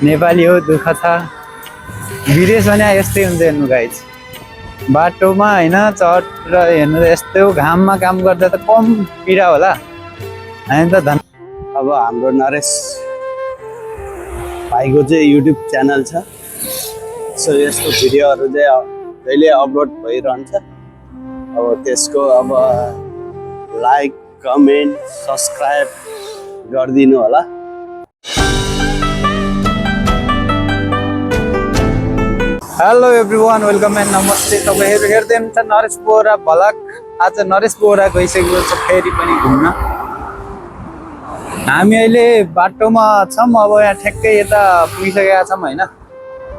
नेपाली हो, दुःख छ। विदेश भने यस्तै हुन्छ हेर्नु गाइज। बाटोमा होइन चट र हेर्नु यस्तै हो, घाममा काम गर्दा त कम पीडा होला। हामी त धन अब हाम्रो नरेश भाइको चाहिँ युट्युब च्यानल छ, सो यसको भिडियोहरू चाहिँ जहिले अपलोड भइरहन्छ। अब त्यसको अब लाइक कमेन्ट सब्सक्राइब गरिदिनु होला। हेलो एभ्रिवान, वेलकम एन्ड नमस्ते। तपाईँहरू हेर्दै हुनुहुन्छ नरेश बोहरा भ्लग। आज नरेश बोहरा गइसकेको छ फेरि पनि घुम्न। हामी अहिले बाटोमा छौँ, अब यहाँ ठ्याक्कै यता पुगिसकेका छौँ होइन।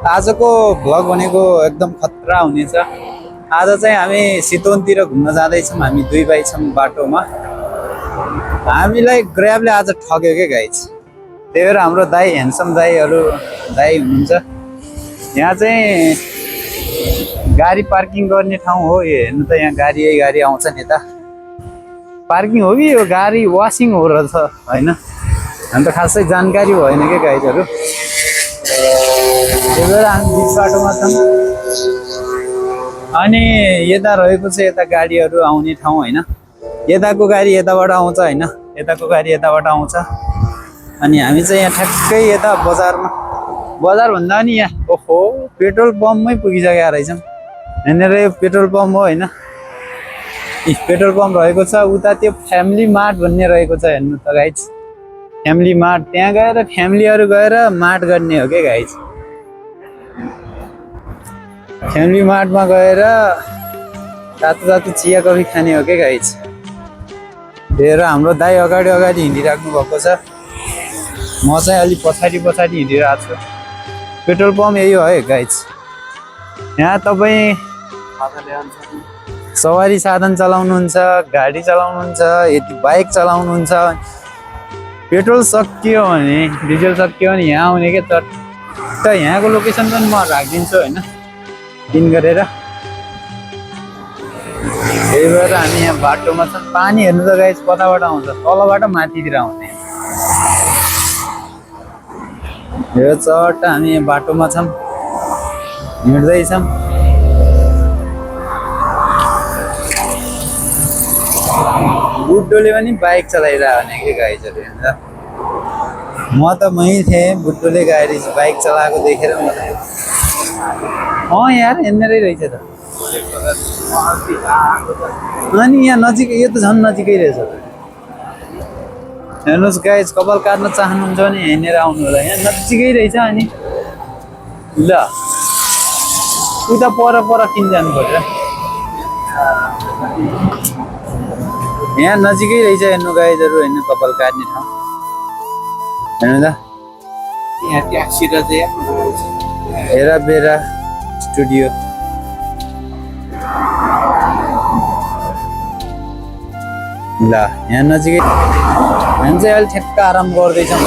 आजको भ्लग भनेको एकदम खतरा हुनेछ। आज चाहिँ हामी चितवनतिर घुम्न जाँदैछौँ। हामी दुई भाइ छौँ बाटोमा। हामीलाई ग्र्याबले आज ठग्यो क्या गाइज। त्यही भएर हाम्रो दाई ह्यान्डसम दाई हुनुहुन्छ। यहाँ चाहिँ गाडी पार्किङ गर्ने ठाउँ हो यो। हेर्नु त यहाँ गाडी आउँछ नि यता। पार्किङ हो कि यो गाडी वासिङ हो रहेछ होइन। हामी त खासै जानकारी भएन क्या गाइजहरू। त्यही भएर हामी बिच बाटोमा छौँ। अनि यता रहेको चाहिँ यता गाडीहरू आउने ठाउँ होइन। यताको गाडी यताबाट आउँछ होइन, यताको गाडी यताबाट आउँछ। अनि हामी चाहिँ यहाँ ठ्याक्कै यता बजार भन्दा नि यहाँ ओहो पेट्रोल पम्पमै पुगिसकेका रहेछौँ। यहाँनिर यो पेट्रोल पम्प हो होइन। पेट्रोल पम्प रहेको छ उता, त्यो फ्यामिली मार्ट भन्ने रहेको छ। हेर्नु त गाइज, फ्यामिली मार्ट। त्यहाँ गएर फ्यामिलीहरू गएर मार्ट गर्ने हो क्या गाइज। फ्यामिली मार्टमा गएर तातो चिया कफी खाने हो क्या गाइज। हेर हाम्रो दाई अगाडि हिँडिराख्नु भएको छ, म चाहिँ अलिक पछाडि हिँडिरहेको छु। पेट्रोल पम्प यही हो है गाइज। यहाँ तपाईँ सवारी साधन चलाउनुहुन्छ, गाडी चलाउनुहुन्छ, यदि बाइक चलाउनुहुन्छ, पेट्रोल सकियो भने डिजल सकियो भने यहाँ आउने क्या चट्ट। यहाँको लोकेसन पनि म राखिदिन्छु होइन, पिन गरेर। त्यही भएर हामी यहाँ बाटोमा छौँ। पानी हेर्नु त गाइज कताबाट आउँछ, तलबाट माथितिर आउने। यो चट्ट हामी यहाँ बाटोमा छौँ, हिँड्दैछौँ। बुड्डोले पनि बाइक चलाइरह भने कि गाइजहरू हेर्दा। म त मै थिएँ, बुड्डोले बाइक चलाएको देखेर म यार यहाँनिरै रहेछ त। अनि यहाँ नजिक, यो त झन् नजिकै रहेछ। हेर्नुहोस् गाइज, कपाल काट्न चाहनुहुन्छ भने यहाँनिर आउनु होला। यहाँ नजिकै रहेछ। अनि ल उता पर किन जानु पर्छ। यहाँ नजिकै रहेछ हेर्नु गाइजहरू होइन, कपाल काट्ने ठाउँ। हेर्नु त यहाँ ट्याक्सी र चाहिँ हेराबेरा स्टुडियो। ल यहाँ नजिकै। हामी चाहिँ अहिले ठ्याक्क आराम गर्दैछौँ।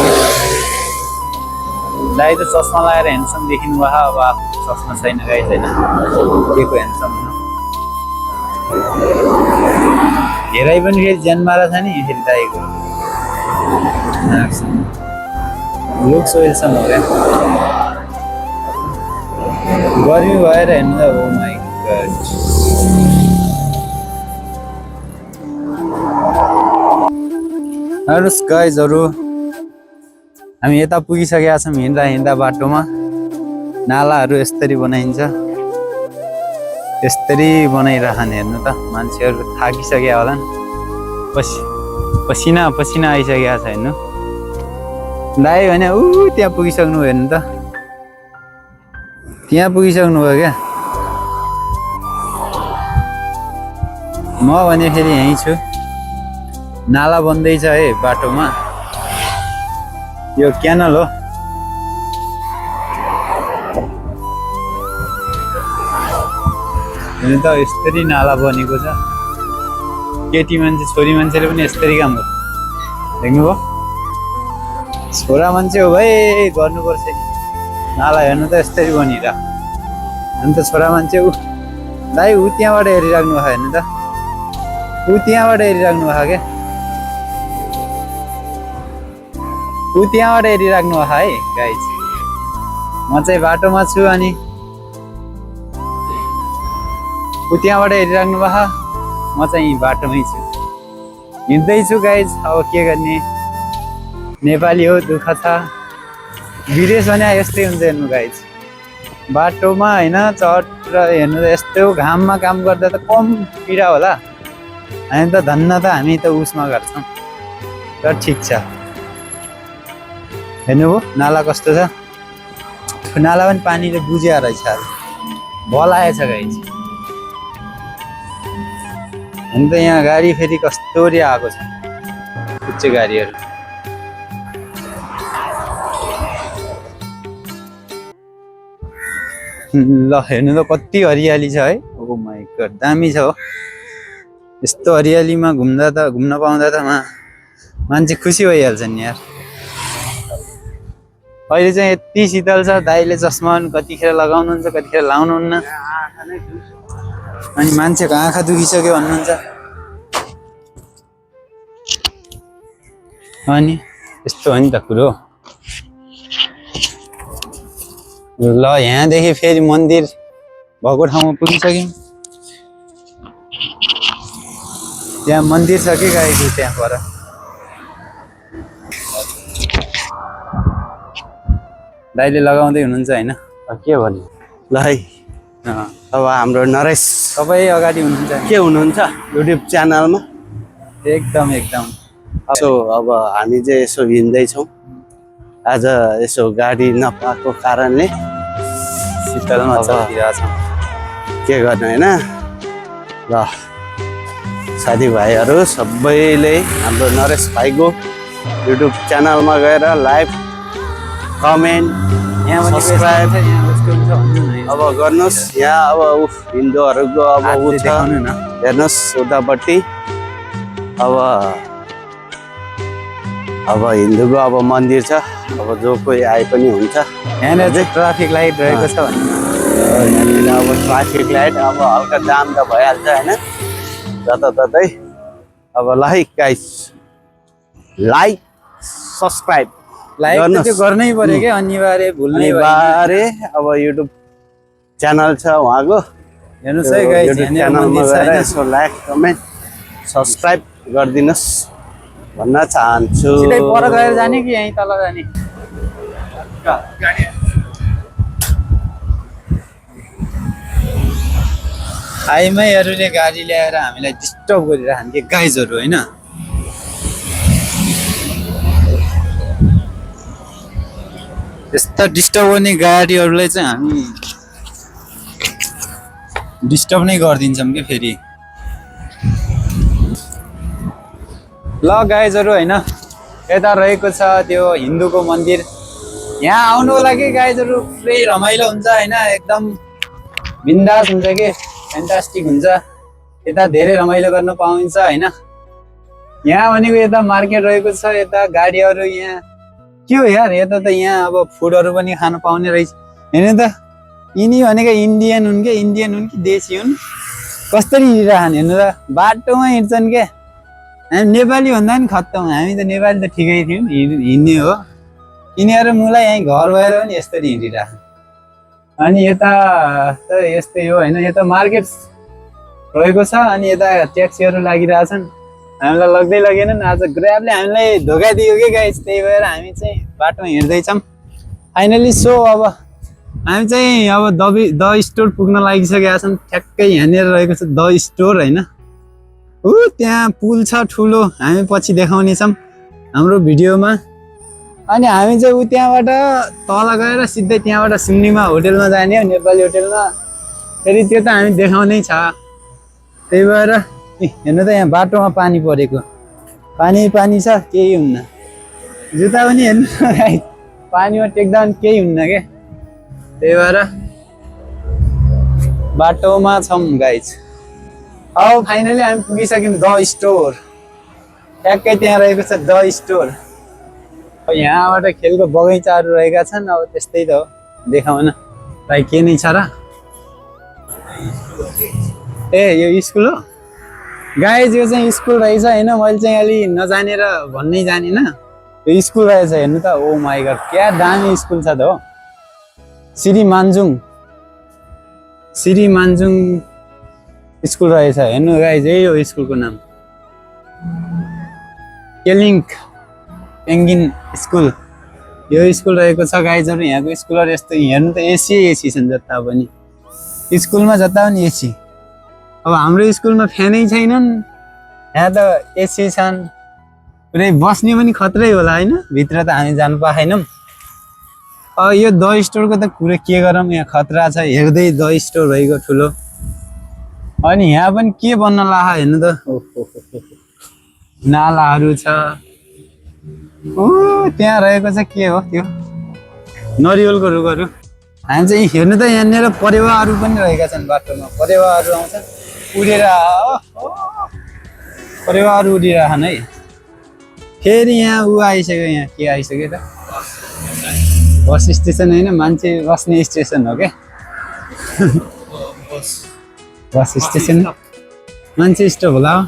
दाइ त चस्मा लगाएर ह्यान्डसम देखिनु भयो। अब आफ्नो चस्मा छैन गाई छैन, के को ह्यान्डसम हेराइ पनि फेरि ज्यानमारा छ नि फेरि दाइको। लुक्स वेलसम हो क्या। गर्मी भएर हेर्नु त। ओ माई गड। हेर्नुहोस् गाइजहरू, हामी यता पुगिसकेका छौँ। हिँड्दा बाटोमा नालाहरू यसरी बनाइन्छ, यसरी बनाइरहने। हेर्नु त मान्छेहरू थाकिसकेका होलान्, पसिना आइसकेका छ। हेर्नु दाइ भने ऊ त्यहाँ पुगिसक्नु। हेर्नु त त्यहाँ पुगिसक्नु भयो क्या। म भने फेरि यहीँ छु। नाला बन्दैछ है बाटोमा। यो क्यानल हो। हेर्नु त यसरी नाला बनेको छ। केटी मान्छे छोरी मान्छेले पनि यसरी काम गर्छ। देख्नुभयो, छोरा मान्छे हो भाइ गर्नुपर्छ नि। नाला हेर्नु त यसरी बनिरह। अन्त छोरा मान्छे ऊ दाइ ऊ त्यहाँबाट हेरिराख्नु भयो। हेर्नु त ऊ त्यहाँबाट हेरिराख्नु भयो क्या। ऊ त्यहाँबाट हेरिराख्नु भयो है गाइज। म चाहिँ बाटोमा छु अनि ऊ त्यहाँबाट हेरिराख्नु भएको म चाहिँ बाटोमै छु हिँड्दैछु गाइज अब के गर्ने नेपाली हो दुःख छ विदेश भने यस्तै हुन्छ हेर्नु गाइज बाटोमा होइन चट र हेर्नु त यस्तो घाममा काम गर्दा त कम पीडा होला हामी त धन्न त हामी त उसमा गर्छौँ र ठिक छ हेर्नुभयो नाला कस्तो छ नाला पनि पानीले बुझ्या रहेछ भलाएछ गाइज अनि त यहाँ गाडी फेरि कस्तोरी आएको छ उच्च गाडीहरू ल हेर्नु त कति हरियाली छ है ओ माइ गॉड दामी छ हो यस्तो हरियालीमा घुम्न पाउँदा त मान्छे खुसी भइहाल्छ नि यार अहिले चाहिँ यति शीतल छ दाइले चस्मा कतिखेर लगाउनुहुन्छ कतिखेर लाउनुहुन्न अनि मान्छेको आँखा दुखिसक्यो भन्नुहुन्छ अनि यस्तो हो नि त कुरो ल यहाँदेखि फेरि मन्दिर भएको ठाउँमा पुगिसक्यौँ त्यहाँ मन्दिर छ कि गाईको त्यहाँ पर दाइले लगाउँदै हुनुहुन्छ होइन के भन्नु ल है अब हाम्रो नरेश तपाईँ अगाडि हुनुहुन्छ के हुनुहुन्छ युट्युब च्यानलमा एकदम सो अब हामी चाहिँ यसो हिँड्दैछौँ आज यसो गाडी नपाएको कारणले शीतलमा चलिरहेछौँ के गर्नु होइन ल साथीभाइहरू सबैले हाम्रो नरेश भाइको युट्युब च्यानलमा गएर लाइभ कमेन्ट सब्सक्राइब अब गर्नुहोस् यहाँ अब हिन्दूहरूको अब ऊ छ हेर्नुहोस् उतापट्टि अब हिन्दूको अब मन्दिर छ अब जो कोही आए पनि हुन्छ यहाँनिर चाहिँ ट्राफिक लाइट रहेको छ भने यहाँनिर अब ट्राफिक लाइट अब हल्का जाम त भइहाल्छ होइन जताततै अब like guys like subscribe like त त्यो गर्नै पर्यो क्या अनिवार्य भुल्नै बारे अब युट्युब च्यानल छ उहाँको हेर्नुहोस् है गाइस च्यानलमा गएर यसो लाइक कमेन्ट सब्सक्राइब गरिदिनुहोस् भन्न चाहन्छु सिधै पर गएर जाने कि यहीँ तल जाने हाइमाईहरूले गाडी ल्याएर हामीलाई डिस्टर्ब गरिरहन् कि गाइजहरू होइन यस्ता डिस्टर्ब गर्ने गाडीहरूलाई चाहिँ हामी डिस्टर्ब नै गरिदिन्छौँ कि फेरि ल गाइजहरू होइन यता रहेको छ त्यो हिन्दूको मन्दिर यहाँ आउनु होला कि गाइजहरू पुरै रमाइलो हुन्छ होइन एकदम बिन्दास हुन्छ कि फ्यान्टास्टिक हुन्छ यता धेरै रमाइलो गर्न पाइन्छ होइन यहाँ भनेको यता मार्केट रहेको छ यता गाडीहरू यहाँ के हो यार यता त यहाँ अब फुडहरू पनि खान पाउने रहेछ हेर्नु त यिनी भनेको इन्डियन हुन् कि देशी हुन् कसरी हिँडिरहन् हेर्नु त बाटोमा हिँड्छन् क्या हामी नेपाली भन्दा पनि खत्तम हामी त नेपाली त ठिकै थियौँ हिँड्ने हो यिनीहरू मलाई यहीँ घर भएर पनि यस्तरी हिँडिरह अनि यता त यस्तै हो होइन यता मार्केट रहेको छ अनि यता ट्याक्सीहरू लागिरहेछन् हामीलाई लग्दै लगेनन् आज ग्राबले हामीलाई धोका दियो कि गाइस त्यही भएर हामी चाहिँ बाटोमा हिँड्दैछौँ फाइनली सो अब हामी चाहिँ अब द स्टोर पुग्न लागिसकेका छौँ ठ्याक्कै यहाँनिर रहेको छ द स्टोर होइन ऊ त्यहाँ पुल छ ठुलो हामी पछि देखाउनेछौँ हाम्रो भिडियोमा अनि हामी चाहिँ ऊ त्यहाँबाट तल गएर सिधै त्यहाँबाट सुम्निमा होटेलमा जाने हो नेपाली होटेलमा फेरि त्यो त हामी देखाउनै छ त्यही भएर हेर्नु त यहाँ बाटोमा पानी परेको पानी छ केही हुन्न जुत्ता पनि हेर्नु पानीमा टेक्दा पनि केही हुन्न क्या त्यही भएर बाटोमा छौँ गाइज अब फाइनली हामी पुगिसक्यौँ द स्टोर ट्याक्कै त्यहाँ रहेको छ द स्टोर यहाँबाट खेलको बगैँचाहरू रहेका छन् अब त्यस्तै त हो देखाउन भाइ के नै छ र ए यो स्कुल हो गाइज यो चाहिँ स्कुल रहेछ होइन मैले चाहिँ अलि नजानेर भन्नै जानिनँ यो स्कुल रहेछ हेर्नु त ओ माइ गॉड क्या दामी स्कुल छ त हो श्री मान्जुङ स्कुल रहेछ। हेर्नु गाइज, यही हो स्कुलको नाम, केलिङ पेङ्गिन स्कुल। यो स्कुल रहेको छ गाइजहरू। यहाँको स्कुलहरू यस्तो हेर्नु त एसी छन् जता पनि, स्कुलमा जता पनि एसी। अब हाम्रो स्कुलमा फ्यानै छैनन्, यहाँ त एसी छन्। पुरै बस्ने पनि खत्रै होला होइन, भित्र त हामी जानु पाएनौँ। अब यो द स्टोरको त कुरा के गरौँ, यहाँ खतरा छ। हेर्दै द स्टोर भएको ठुलो, अनि यहाँ पनि के बन्न लाग्यो हेर्नु त। नालाहरू छ। त्यहाँ रहेको छ के हो त्यो, नरिवलको रुखहरू। हामी चाहिँ हेर्नु त यहाँनिर परेवाहरू पनि रहेका छन् बाटोमा। परेवाहरू आउँछन् उडेर, परेवाहरू उडिरहन् है। फेरि यहाँ आइसक्यो, यहाँ के आइसक्यो त, बस स्टेसन होइन, मान्छे बस्ने स्टेसन हो क्या। बस स्टेसन, मान्छे स्टप होला हो।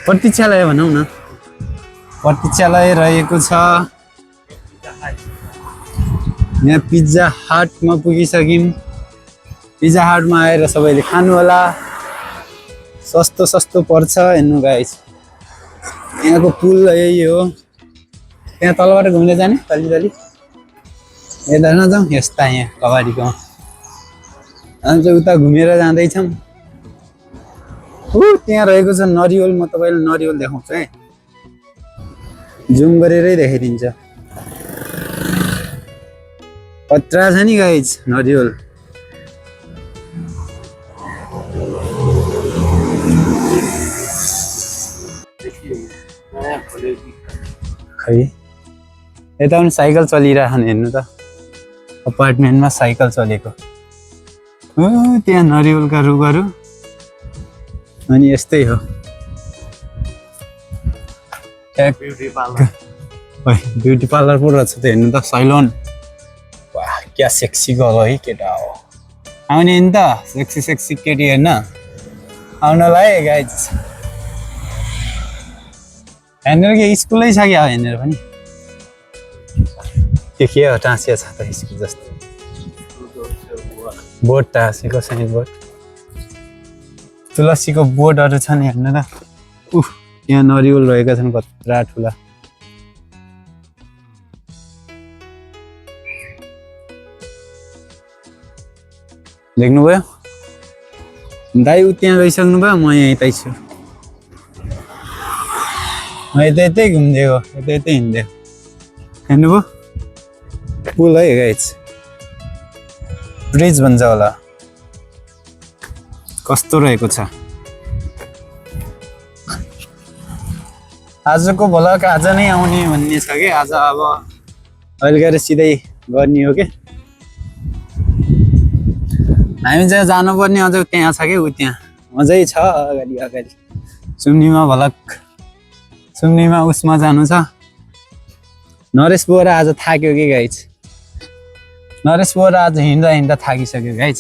प्रतीक्षालय भनौँ न, प्रतीक्षालय रहेको छ। यहाँ पिज्जा हटमा पुगिसक्यौँ। पिज्जा हटमा आएर सबैले खानु होला, सस्तो पर्छ। हेर्नु गाइस, यहाँको पुल यही हो। त्यहाँ तलबाट घुम्न जाने अलि यता नजाउँ, यस्ता यहाँ कबाडीको हामी चाहिँ उता घुमेर जाँदैछौँ। त्यहाँ रहेको छ नरिवल। म तपाईँलाई नरिवल देखाउँछु है, जुम गरेरै देखाइदिन्छ। खतरा छ नि गाइज नरिवल। खै यता पनि साइकल चलिरहन्, हेर्नु त, अपार्टमेन्टमा साइकल चलेको। त्यहाँ नरिवलका रुखहरू, अनि यस्तै हो। ब्युटी पार्लर पो रहेछ त, हेर्नु त, सैलोन। वाह क्या सेक्सी गर्ल है केटा हो। आउने नि त सेक्सी केटी हेर्न आउनलाई गाइज। यहाँनिर के स्कुलै छ क्या यहाँनिर पनि? के हो टाँसिया छ त स्कुल जस्तो? बोर्ड टाँसेको साइन बोर्ड, तुलसीको बोर्डहरू छन् हेर्नु त। यहाँ नरिवल रहेका छन् कत्रा ठुला। देख्नुभयो दाइ? त्यहाँ गइसक्नु भयो, म यतै छु। म यतै घुम्दिएको, यतै हिँड्दिएको। हेर्नुभयो पुल है गाइज, ब्रिज भन्छ होला। कस्तो रहेको छ। आजको भलक आज नै आउने भन्ने छ कि, आज अब अहिले गएर सिधै गर्ने हो कि। हामी चाहिँ जानुपर्ने अझ त्यहाँ छ कि, त्यहाँ अझै छ अगाडि सुम्निमा भलक। सुम्निमा उसमा जानु छ। नरेश बोरा आज थाक्यो कि गाइज, नरेश बोरा आज हिँड्दा थाकिसक्यो गाइज।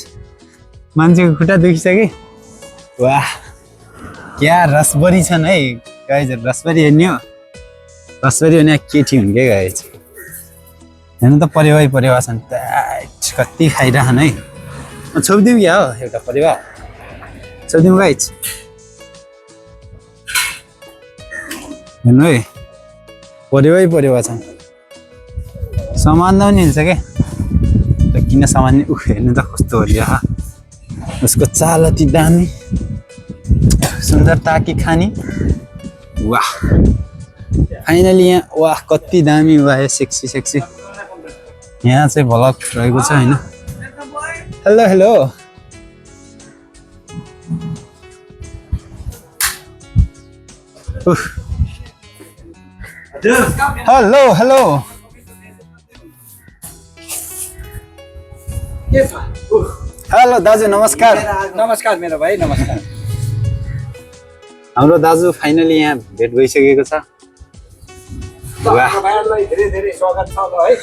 मान्छेको खुट्टा दुखिसक्यो। वाह क्या रसबरी छन् है गाइजहरू। रसबरी हेर्ने हो, रसबरी भने केटी हुन् क्या गाइज। हेर्नु त परेवा छन्, कति खाइरहन् है। छोपिदिउँ क्या हो एउटा परेवा, छोपिदिउँ गाइज। हेर्नु है परेवा छन्। समान्दा पनि हिँड्छ क्या, किन सामान्य। हेर्नु त कस्तो हो यहाँ, उसको चाल अति दामी, सुन्दरता की खानी। वाह फाइनली यहाँ, वाह कति दामी वाह, सेक्सी। यहाँ चाहिँ भलक रहेको छ होइन। हेलो हेलो दाजु नमस्कार। नमस्कार मेरो भाइ, नमस्कार। हाम्रो दाजु फाइनली यहाँ भेट भइसकेको छ। तपाईहरुलाई धेरै धेरै स्वागत छ ल है।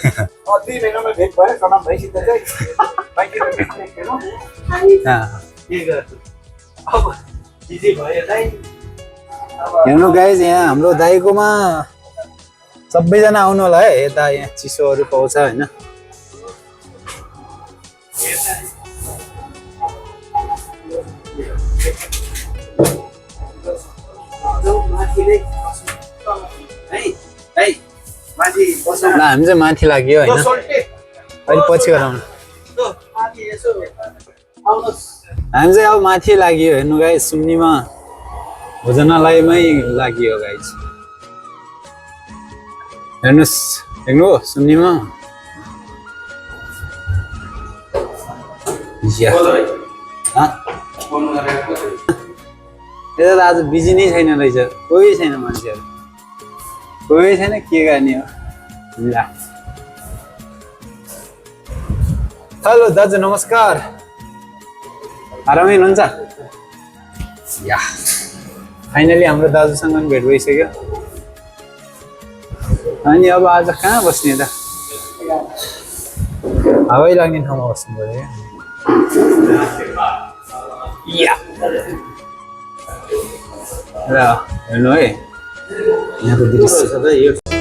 2 महिनामा भेट भयो सनम भाइसित चाहिँ। भाइसित भेट गरेको के गर्छु अब बिजी भयो दाइ। हेर्नु गाइज, यहाँ हाम्रो दाइकोमा सबैजना आउनु होला है। यता यहाँ चिसोहरू पाउँछ होइन, माथि बस्न ल हामी चाहिँ माथि लाग्यो होइन सोल्टे अहिले पछि गराउनु माथि यसो आउनुहोस् हामी चाहिँ अब माथि लाग्यो हेर्नु गाइस सुम्नीमा भोजनालयमै लाग्यो गाइस हेर्नुहोस् हेर्नु सुम्नीमा या हाँ? यता त आज बिजी नै छैन रहेछ कोही छैन मान्छेहरू कोही छैन के गर्ने हो ल हेलो दाजु नमस्कार आरामै हुनुहुन्छ या फाइनली हाम्रो दाजुसँग पनि भेट भइसक्यो अनि अब आज कहाँ बस्ने त हावै लाग्ने ठाउँमा बस्नु पर्यो क्या ल हेर्नु है यहाँको दृश्य